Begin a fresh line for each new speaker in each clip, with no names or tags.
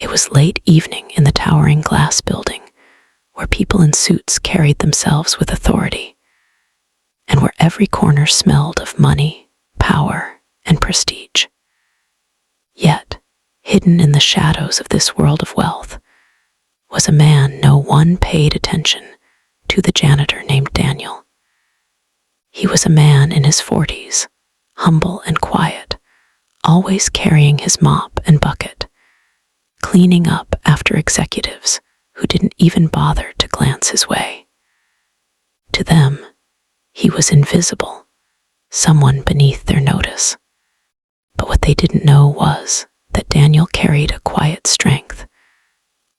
It was late evening in the towering glass building, where people in suits carried themselves with authority, and where every corner smelled of money, power, and prestige. Yet, hidden in the shadows of this world of wealth, was a man no one paid attention to, the janitor named Daniel. He was a man in his 40s, humble and quiet, always carrying his mop and bucket, cleaning up after executives who didn't even bother to glance his way. To them, he was invisible, someone beneath their notice. But what they didn't know was that Daniel carried a quiet strength,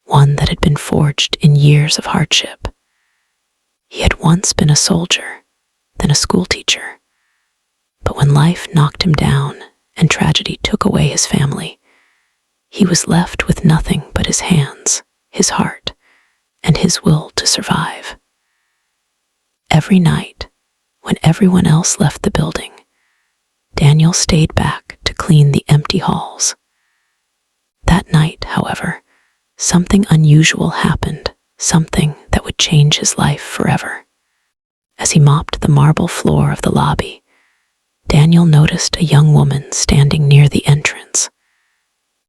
one that had been forged in years of hardship. He had once been a soldier, then a schoolteacher. But when life knocked him down and tragedy took away his family, he was left with nothing but his hands, his heart, and his will to survive. Every night, when everyone else left the building, Daniel stayed back to clean the empty halls. That night, however, something unusual happened, something that would change his life forever. As he mopped the marble floor of the lobby, Daniel noticed a young woman standing near the entrance.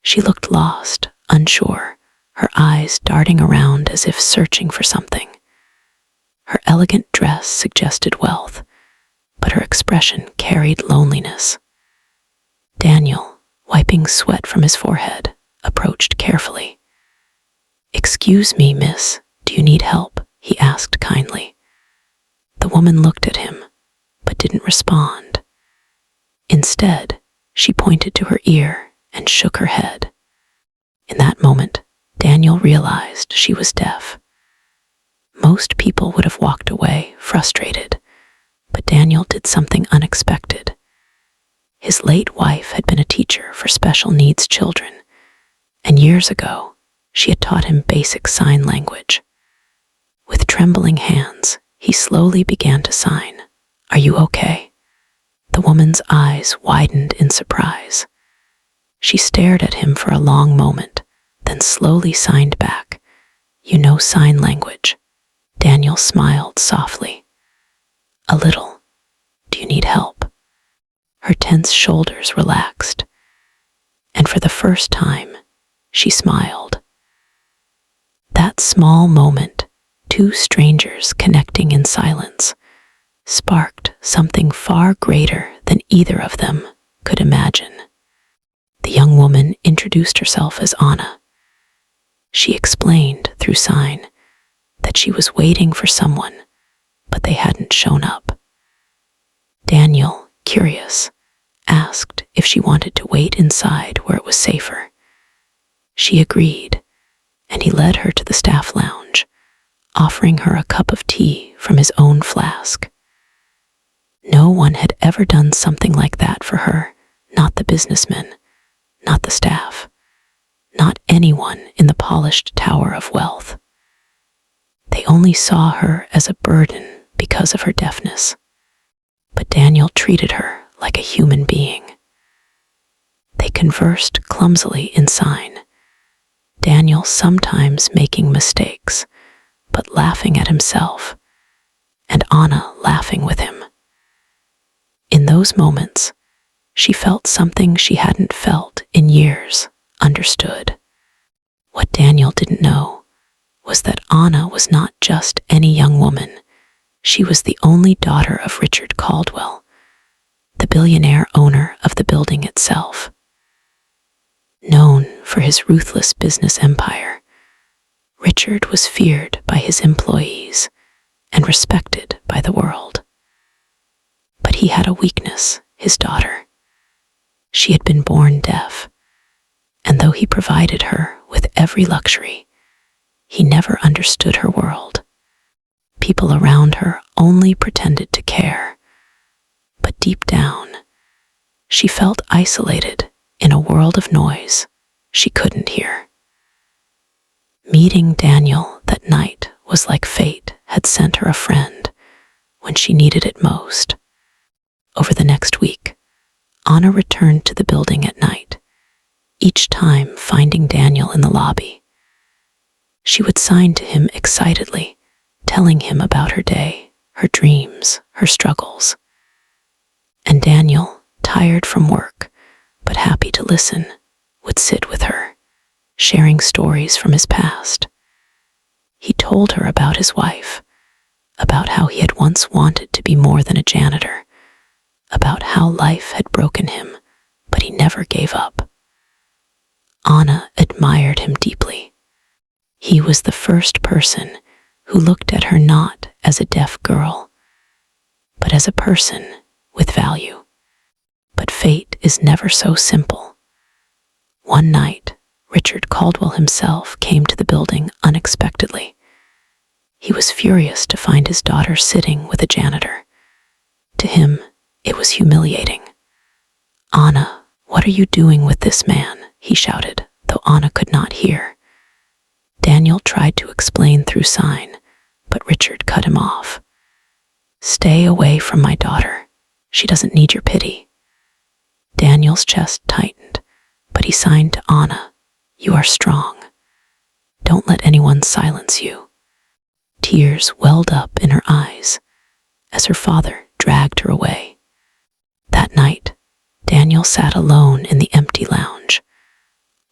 She looked lost, unsure, her eyes darting around as if searching for something. Her elegant dress suggested wealth, but her expression carried loneliness. Daniel, wiping sweat from his forehead, approached carefully. "Excuse me, miss, do you need help?" he asked kindly. The woman looked at him, but didn't respond. Instead, she pointed to her ear and shook her head. In that moment, Daniel realized she was deaf. Most people would have walked away, frustrated, but Daniel did something unexpected. His late wife had been a teacher for special needs children, and years ago, she had taught him basic sign language. With trembling hands, he slowly began to sign. "Are you okay?" The woman's eyes widened in surprise. She stared at him for a long moment, then slowly signed back, "You know sign language." Daniel smiled softly. "A little. Do you need help?" Her tense shoulders relaxed, and for the first time, she smiled. That small moment, two strangers connecting in silence, sparked something far greater than either of them could imagine. The young woman introduced herself as Anna. She explained through sign that she was waiting for someone, but they hadn't shown up. Daniel, curious, asked if she wanted to wait inside where it was safer. She agreed, and he led her to the staff lounge, offering her a cup of tea from his own flask. No one had ever done something like that for her, not the businessmen, not the staff, not anyone in the polished tower of wealth. They only saw her as a burden because of her deafness, but Daniel treated her like a human being. They conversed clumsily in sign, Daniel sometimes making mistakes, but laughing at himself, and Anna laughing with him. In those moments, she felt something she hadn't felt in years, understood. What Daniel didn't know was that Anna was not just any young woman. She was the only daughter of Richard Caldwell, the billionaire owner of the building itself. Known for his ruthless business empire, Richard was feared by his employees and respected by the world. But he had a weakness, his daughter. She had been born deaf, and though he provided her with every luxury, he never understood her world. People around her only pretended to care, but deep down, she felt isolated in a world of noise she couldn't hear. Meeting Daniel that night was like fate had sent her a friend when she needed it most. Over the next week, Anna returned to the building at night, each time finding Daniel in the lobby. She would sign to him excitedly, telling him about her day, her dreams, her struggles. And Daniel, tired from work, but happy to listen, would sit with her, sharing stories from his past. He told her about his wife, about how he had once wanted to be more than a janitor, about how life had broken him, but he never gave up. Anna admired him deeply. He was the first person who looked at her not as a deaf girl, but as a person with value. But fate is never so simple. One night, Richard Caldwell himself came to the building unexpectedly. He was furious to find his daughter sitting with a janitor. To him, it was humiliating. "Anna, what are you doing with this man?" he shouted, though Anna could not hear. Daniel tried to explain through sign, but Richard cut him off. "Stay away from my daughter. She doesn't need your pity." Daniel's chest tightened, but he signed to Anna, "You are strong. Don't let anyone silence you." Tears welled up in her eyes as her father dragged her away. That night, Daniel sat alone in the empty lounge,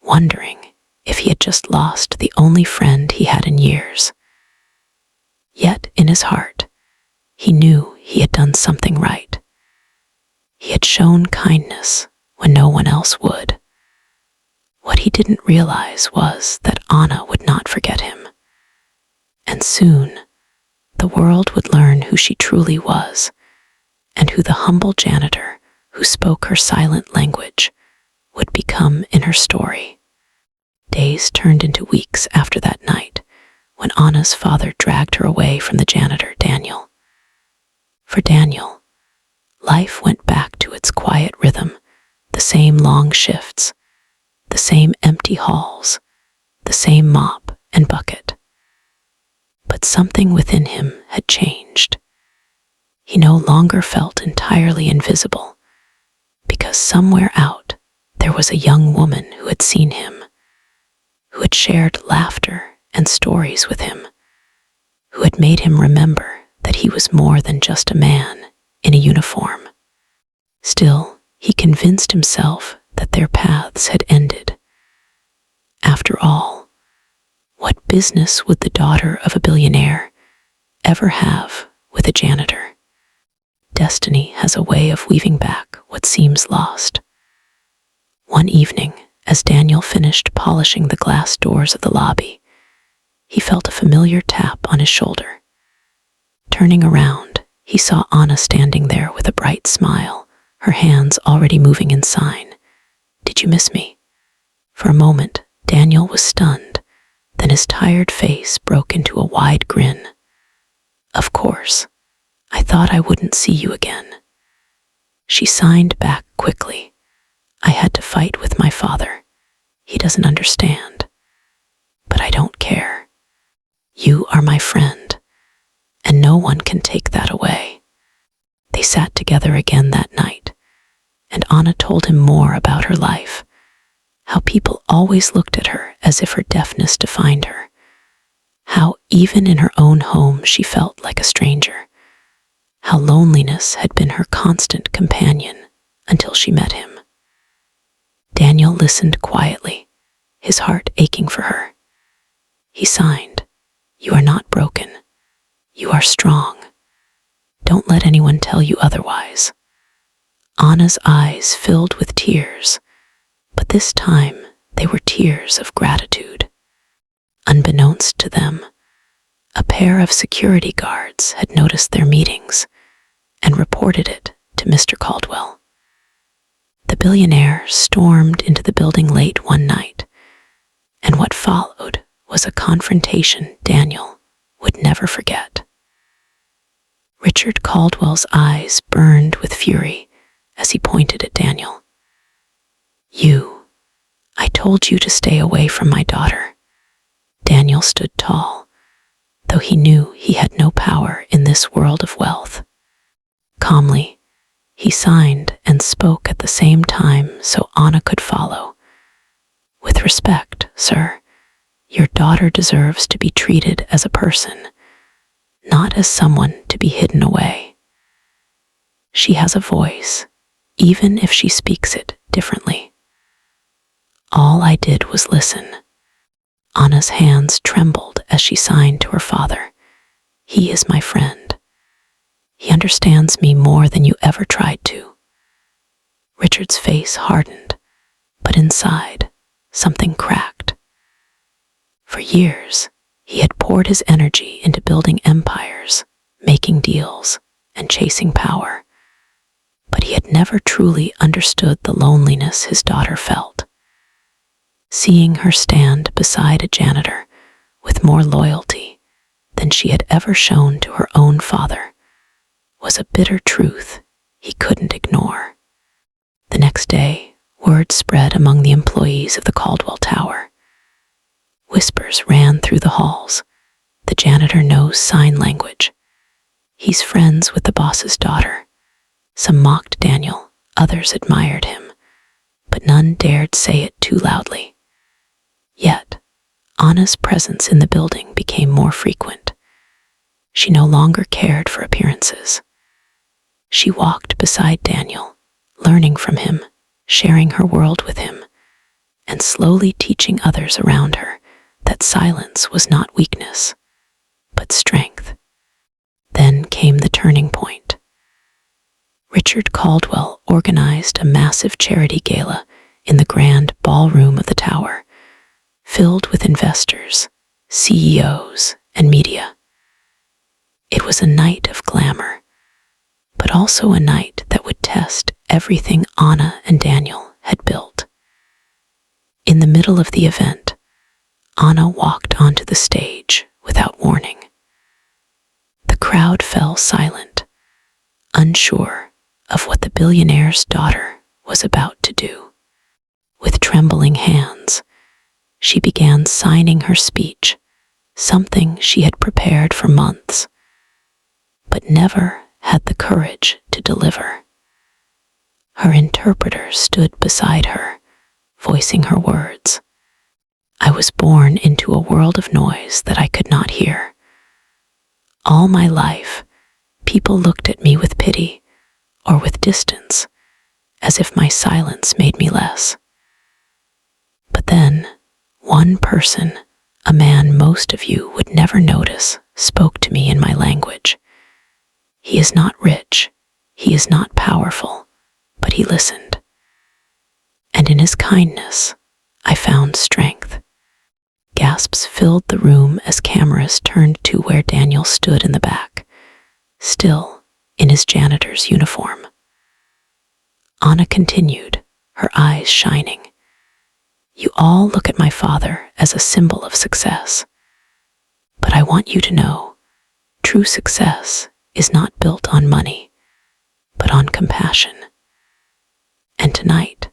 wondering if he had just lost the only friend he had in years. Yet in his heart, he knew he had done something right. He had shown kindness when no one else would. What he didn't realize was that Anna would not forget him. And soon, the world would learn who she truly was, and who the humble janitor who spoke her silent language would become in her story. Days turned into weeks after that night, when Anna's father dragged her away from the janitor, Daniel. For Daniel, life went back to its quiet rhythm, the same long shifts, the same empty halls, the same mop and bucket. But something within him had changed. He no longer felt entirely invisible, because somewhere out there was a young woman who had seen him, who had shared laughter and stories with him, who had made him remember that he was more than just a man in a uniform. Still, he convinced himself that their paths had ended. After all, what business would the daughter of a billionaire ever have with a janitor? Destiny has a way of weaving back what seems lost. One evening, as Daniel finished polishing the glass doors of the lobby, he felt a familiar tap on his shoulder. Turning around, he saw Anna standing there with a bright smile, her hands already moving in sign. "Did you miss me?" For a moment, Daniel was stunned. Then his tired face broke into a wide grin. "Of course. I thought I wouldn't see you again." She signed back quickly. "I had to fight with my father. He doesn't understand. But I don't care. You are my friend, and no one can take that away." They sat together again that night, and Anna told him more about her life, how people always looked at her as if her deafness defined her, how even in her own home she felt like a stranger, how loneliness had been her constant companion until she met him. Daniel listened quietly, his heart aching for her. He signed, "You are not broken. You are strong. Don't let anyone tell you otherwise." Anna's eyes filled with tears, but this time they were tears of gratitude. Unbeknownst to them, a pair of security guards had noticed their meetings and reported it to Mr. Caldwell. The billionaire stormed into the building late one night, and what followed was a confrontation Daniel would never forget. Richard Caldwell's eyes burned with fury as he pointed at Daniel. I told you to stay away from my daughter." Daniel stood tall, though he knew he had no power in this world of wealth. Calmly, he signed and spoke at the same time so Anna could follow. "With respect, sir, your daughter deserves to be treated as a person, not as someone to be hidden away. She has a voice, even if she speaks it differently." All I did was listen. Anna's hands trembled as she signed to her father. "He is my friend. He understands me more than you ever tried to." Richard's face hardened, but inside, something cracked. For years, he had poured his energy into building empires, making deals, and chasing power. But he had never truly understood the loneliness his daughter felt. Seeing her stand beside a janitor with more loyalty than she had ever shown to her own father was a bitter truth he couldn't ignore. The next day, word spread among the employees of the Caldwell Tower. Whispers ran through the halls. "The janitor knows sign language. He's friends with the boss's daughter." Some mocked Daniel, others admired him, but none dared say it too loudly. Yet, Anna's presence in the building became more frequent. She no longer cared for appearances. She walked beside Daniel, learning from him, sharing her world with him, and slowly teaching others around her that silence was not weakness, but strength. Then came the turning point. Richard Caldwell organized a massive charity gala in the grand ballroom of the tower, filled with investors, CEOs, and media. It was a night of glamour, but also a night that would test everything Anna and Daniel had built. In the middle of the event, Anna walked onto the stage without warning. The crowd fell silent, unsure of what the billionaire's daughter was about to do. With trembling hands, she began signing her speech, something she had prepared for months, but never had the courage to deliver. Her interpreter stood beside her, voicing her words. "I was born into a world of noise that I could not hear. All my life, people looked at me with pity or with distance, as if my silence made me less. But then, one person, a man most of you would never notice, spoke to me in my language. He is not rich, he is not powerful, but he listened. And in his kindness, I found strength." Gasps filled the room as cameras turned to where Daniel stood in the back, still in his janitor's uniform. Anna continued, her eyes shining. "You all look at my father as a symbol of success. But I want you to know, true success is not built on money, but on compassion. And tonight,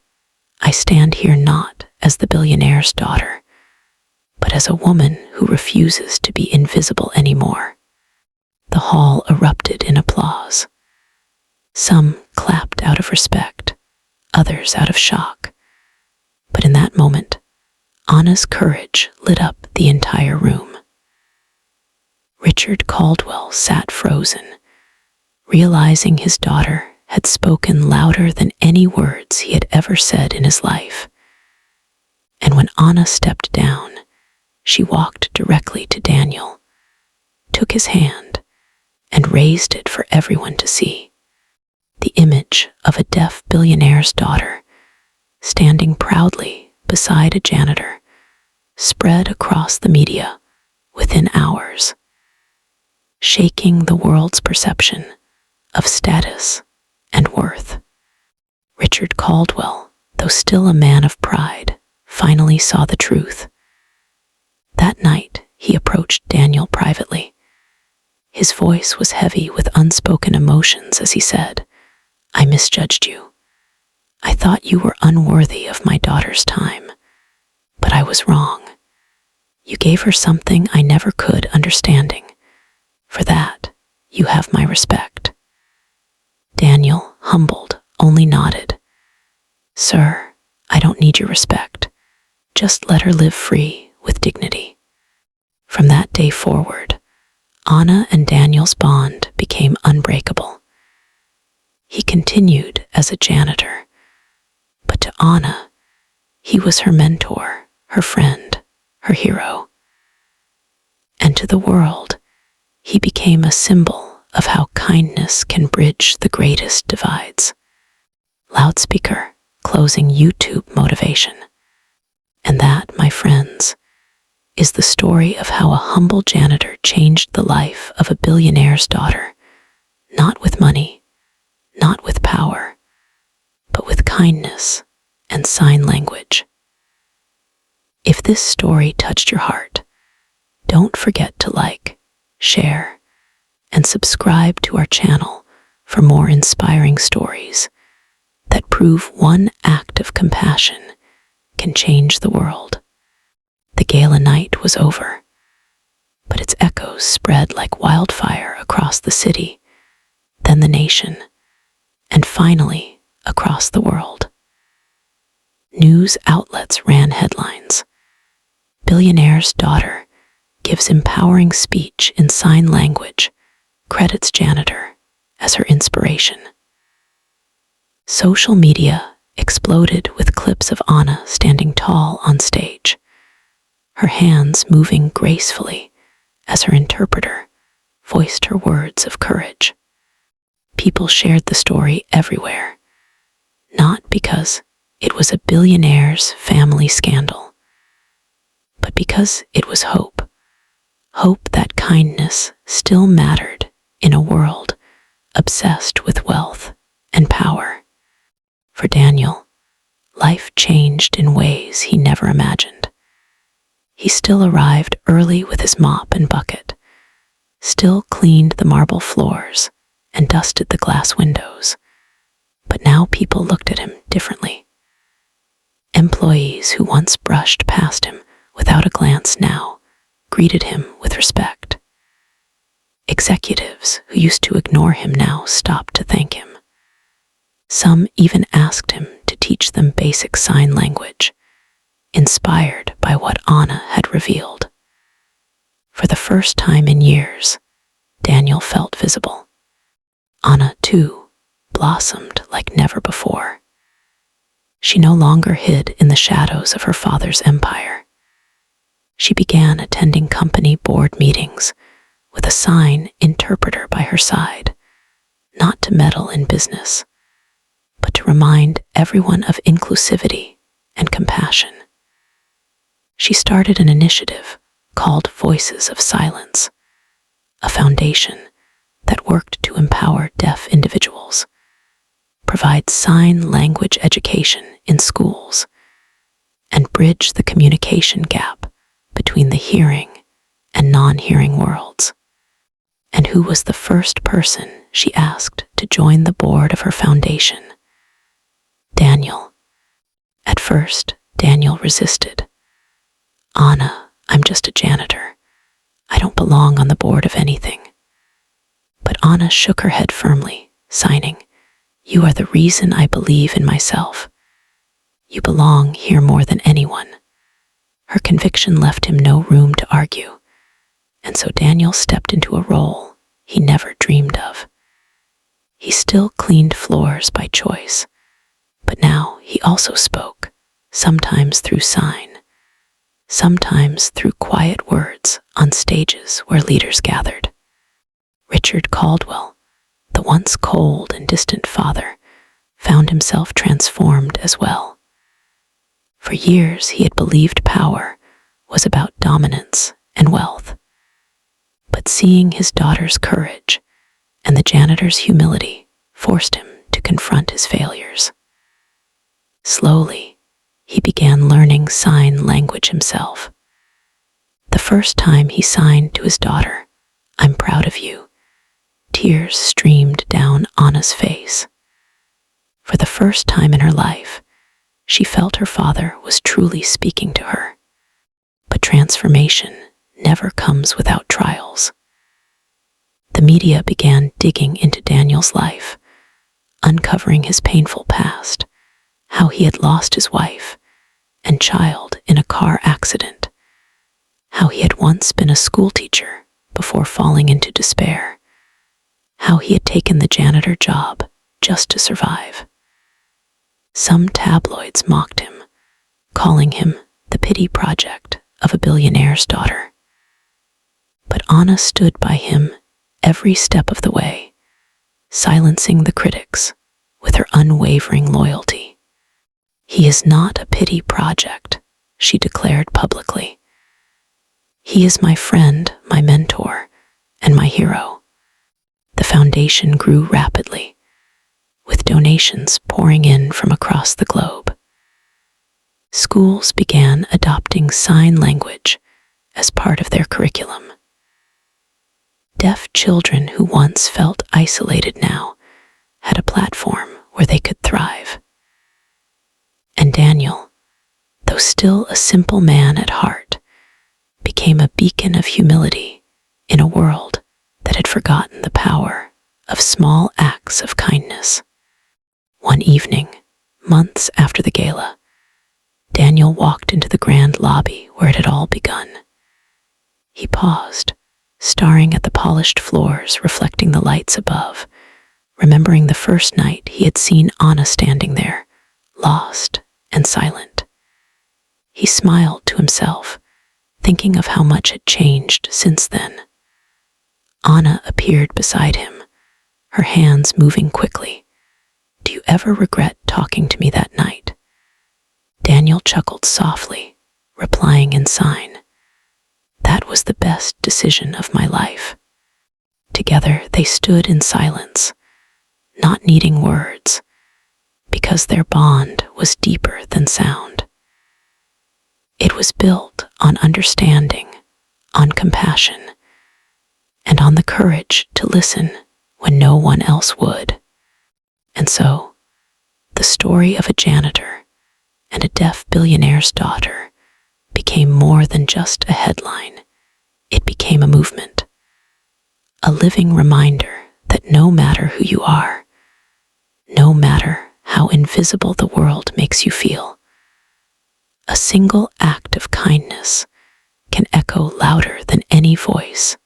I stand here not as the billionaire's daughter, but as a woman who refuses to be invisible anymore." The hall erupted in applause. Some clapped out of respect, others out of shock. But in that moment, Anna's courage lit up the entire room. Richard Caldwell sat frozen, realizing his daughter had spoken louder than any words he had ever said in his life. And when Anna stepped down, she walked directly to Daniel, took his hand, and raised it for everyone to see. The image of a deaf billionaire's daughter, standing proudly beside a janitor, spread across the media within hours, shaking the world's perception of status and worth. Richard Caldwell, though still a man of pride, finally saw the truth. That night, he approached Daniel privately. His voice was heavy with unspoken emotions as he said, "I misjudged you. I thought you were unworthy of my daughter's time, but I was wrong. You gave her something I never could, understanding. For that, you have my respect." Daniel, humbled, only nodded. "Sir, I don't need your respect, just let her live free with dignity. From that day forward, Anna and Daniel's bond became unbreakable. He continued as a janitor, but to Anna, he was her mentor, her friend, her hero. And to the world, he became a symbol of how kindness can bridge the greatest divides. Loudspeaker, closing YouTube motivation. And that, my friends, is the story of how a humble janitor changed the life of a billionaire's daughter, not with money, not with power, but with kindness and sign language. If this story touched your heart, don't forget to like, share, and subscribe to our channel for more inspiring stories that prove one act of compassion can change the world. The gala night was over, but its echoes spread like wildfire across the city, then the nation, and finally across the world. News outlets ran headlines. Billionaire's daughter gives empowering speech in sign language, credits janitor as her inspiration. Social media exploded with clips of Anna standing tall on stage, her hands moving gracefully as her interpreter voiced her words of courage. People shared the story everywhere, not because it was a billionaire's family scandal, but because it was hope. Hope that kindness still mattered in a world obsessed with wealth and power. For Daniel, life changed in ways he never imagined. He still arrived early with his mop and bucket, still cleaned the marble floors and dusted the glass windows. But now people looked at him differently. Employees who once brushed past him without a glance now greeted him with respect. Executives who used to ignore him now stopped to thank him. Some even asked him to teach them basic sign language, inspired by what Anna had revealed. For the first time in years, Daniel felt visible. Anna, too, blossomed like never before. She no longer hid in the shadows of her father's empire. She began attending company board meetings with a sign interpreter by her side, not to meddle in business, but to remind everyone of inclusivity and compassion. She started an initiative called Voices of Silence, a foundation that worked to empower deaf individuals, provide sign language education in schools, and bridge the communication gap between the hearing and non-hearing worlds. And who was the first person she asked to join the board of her foundation? Daniel. At first, Daniel resisted. Anna, I'm just a janitor. I don't belong on the board of anything. But Anna shook her head firmly, signing, You are the reason I believe in myself. You belong here more than anyone. Her conviction left him no room to argue, and so Daniel stepped into a role he never dreamed of. He still cleaned floors by choice, but now he also spoke, sometimes through sign, sometimes through quiet words on stages where leaders gathered. Richard Caldwell, the once cold and distant father, found himself transformed as well. For years he had believed power was about dominance and wealth. But seeing his daughter's courage and the janitor's humility forced him to confront his failures. Slowly, he began learning sign language himself. The first time he signed to his daughter, I'm proud of you, tears streamed down Anna's face. For the first time in her life, she felt her father was truly speaking to her. But transformation never comes without trials. The media began digging into Daniel's life, uncovering his painful past, how he had lost his wife, and child in a car accident, how he had once been a schoolteacher before falling into despair, how he had taken the janitor job just to survive. Some tabloids mocked him, calling him the pity project of a billionaire's daughter. But Anna stood by him every step of the way, silencing the critics with her unwavering loyalty. "He is not a pity project," she declared publicly. "He is my friend, my mentor, and my hero." The foundation grew rapidly, with donations pouring in from across the globe. Schools began adopting sign language as part of their curriculum. Deaf children who once felt isolated now had a platform where they could thrive. And Daniel, though still a simple man at heart, became a beacon of humility in a world that had forgotten the power of small acts of kindness. One evening, months after the gala, Daniel walked into the grand lobby where it had all begun. He paused, staring at the polished floors reflecting the lights above, remembering the first night he had seen Anna standing there, lost and silent. He smiled to himself, thinking of how much had changed since then. Anna appeared beside him, her hands moving quickly. "Do you ever regret talking to me that night?" Daniel chuckled softly, replying in sign, "That was the best decision of my life." Together they stood in silence, not needing words, because their bond was deeper than sound. It was built on understanding, on compassion, and on the courage to listen when no one else would. And so, the story of a janitor and a deaf billionaire's daughter became more than just a headline. It became a movement, a living reminder that no matter who you are, no matter how invisible the world makes you feel, a single act of kindness can echo louder than any voice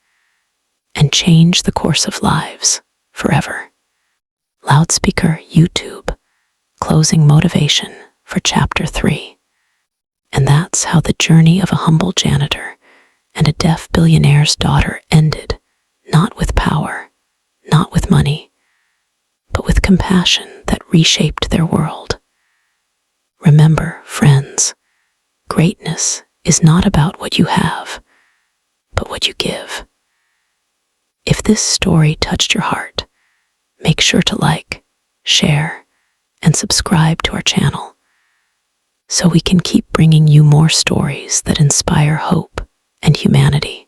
and change the course of lives forever. Loudspeaker YouTube, closing motivation for Chapter 3. And that's how the journey of a humble janitor and a deaf billionaire's daughter ended, not with power, not with money, but with compassion that reshaped their world. Remember, friends, greatness is not about what you have, but what you give. If this story touched your heart, make sure to like, share, and subscribe to our channel so we can keep bringing you more stories that inspire hope and humanity.